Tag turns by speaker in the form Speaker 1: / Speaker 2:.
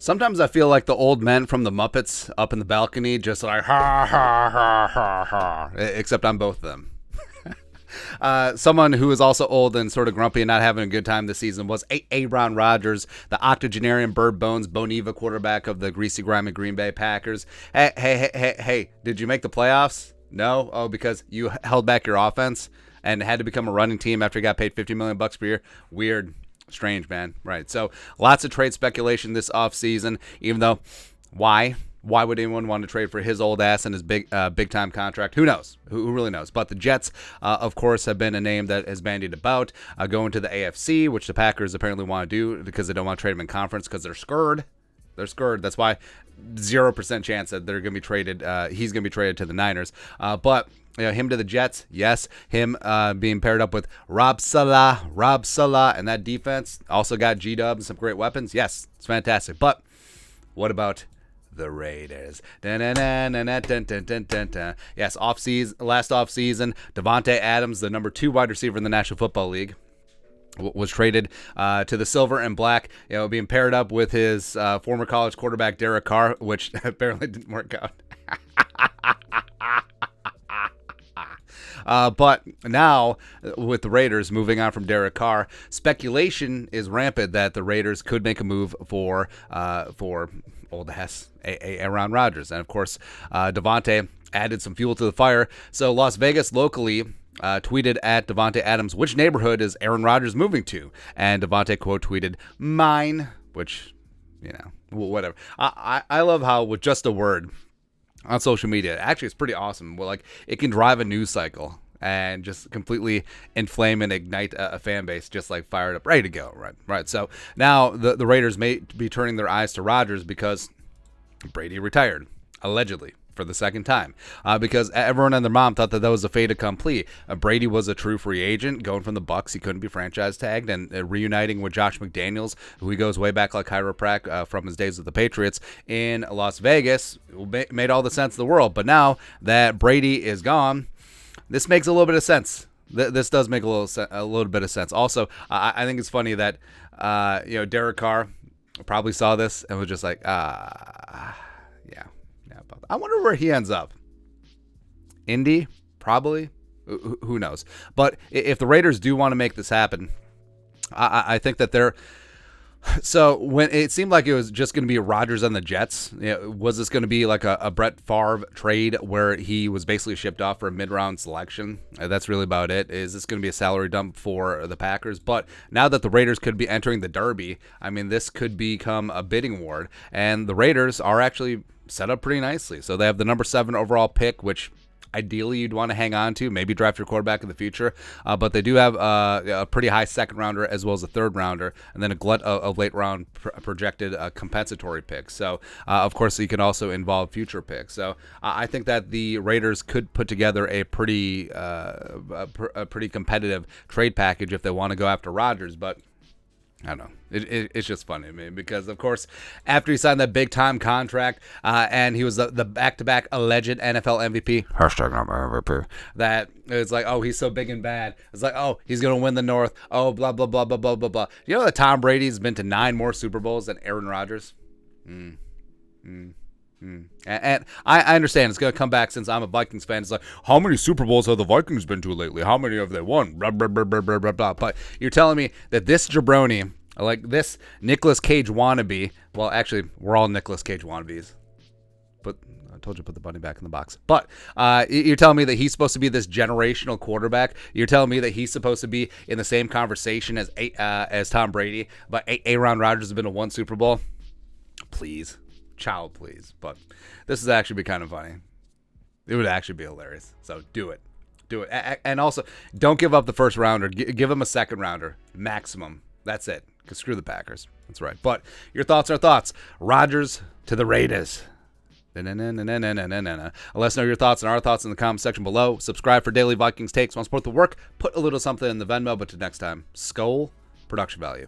Speaker 1: Sometimes I feel like the old men from the Muppets up in the balcony, just like, ha, ha, ha, ha, ha. Except I'm both of them. Someone who is also old and sort of grumpy and not having a good time this season was Aaron Rodgers, the octogenarian Bird Bones Boniva quarterback of the Greasy, Grimy Green Bay Packers. Hey, did you make the playoffs? No? Oh, because you held back your offense and had to become a running team after you got paid $50 million per year? Weird. Strange, man. Right. So lots of trade speculation this offseason, even though why would anyone want to trade for his old ass and his big time contract? Who knows? Who really knows? But the Jets, of course, have been a name that has bandied about going to the AFC, which the Packers apparently want to do because they don't want to trade him in conference because they're scared. They're scared. That's why 0% chance that they're going to be traded. He's going to be traded to the Niners. But him to the Jets, yes. Him being paired up with Rob Salah, and that defense also got G-Dub and some great weapons. Yes, it's fantastic. But what about the Raiders? Yes, last offseason, Davante Adams, the number 2 wide receiver in the National Football League, was traded to the silver and black, being paired up with his former college quarterback Derek Carr, which apparently didn't work out. But now, with the Raiders moving on from Derek Carr, speculation is rampant that the Raiders could make a move for old ass Aaron Rodgers, and of course, Davante added some fuel to the fire. So Las Vegas locally tweeted at Davante Adams, which neighborhood is Aaron Rodgers moving to? And Davante quote tweeted, mine, which, whatever. I love how with just a word on social media, actually it's pretty awesome. Well, like, it can drive a news cycle and just completely inflame and ignite a fan base, just like fired up, ready to go. Right. So now the Raiders may be turning their eyes to Rodgers because Brady retired, allegedly, for the second time, because everyone and their mom thought that was a fait accompli. Brady was a true free agent, going from the Bucs. He couldn't be franchise tagged, and reuniting with Josh McDaniels, who he goes way back like chiropractic from his days with the Patriots in Las Vegas, made all the sense in the world. But now that Brady is gone, this makes a little bit of sense. This does make a little bit of sense. Also, I think it's funny that Derek Carr probably saw this and was just like, yeah. I wonder where he ends up. Indy? Probably. Who knows? But if the Raiders do want to make this happen, I think that they're... So when it seemed like it was just going to be Rodgers and the Jets, was this going to be like a Brett Favre trade where he was basically shipped off for a mid-round selection? That's really about it. Is this going to be a salary dump for the Packers? But now that the Raiders could be entering the Derby, I mean, this could become a bidding war. And the Raiders are actually set up pretty nicely. So they have the number 7 overall pick, which ideally you'd want to hang on to, maybe draft your quarterback in the future. But they do have a pretty high second rounder as well as a third rounder, and then a glut of late round projected compensatory picks. So, of course, you can also involve future picks. So I think that the Raiders could put together a pretty competitive trade package if they want to go after Rodgers. But I don't know. It's just funny to me because, of course, after he signed that big-time contract and he was the back-to-back alleged NFL MVP, #MVP, that it's like, oh, he's so big and bad. It's like, oh, he's going to win the North. Oh, blah, blah, blah, blah, blah, blah, blah. You know that Tom Brady's been to 9 more Super Bowls than Aaron Rodgers? And I understand it's going to come back since I'm a Vikings fan. It's like, how many Super Bowls have the Vikings been to lately? How many have they won? Blah, blah, blah, blah, blah, blah, blah. But you're telling me that this jabroni, like this Nicolas Cage wannabe, well, actually, we're all Nicolas Cage wannabes. But I told you to put the bunny back in the box. But you're telling me that he's supposed to be this generational quarterback? You're telling me that he's supposed to be in the same conversation as Tom Brady, but Aaron Rodgers has been to 1 Super Bowl? Please. Child, please. But this is actually be kind of funny. It would actually be hilarious. So do it. And also, don't give up the first rounder. Give him a second rounder. Maximum. That's it. Because screw the Packers. That's right. But your thoughts are thoughts. Rodgers to the Raiders. Let us know your thoughts and our thoughts in the comment section below. Subscribe for daily Vikings takes. Want to support the work? Put a little something in the Venmo. But till next time, Skull Production Value.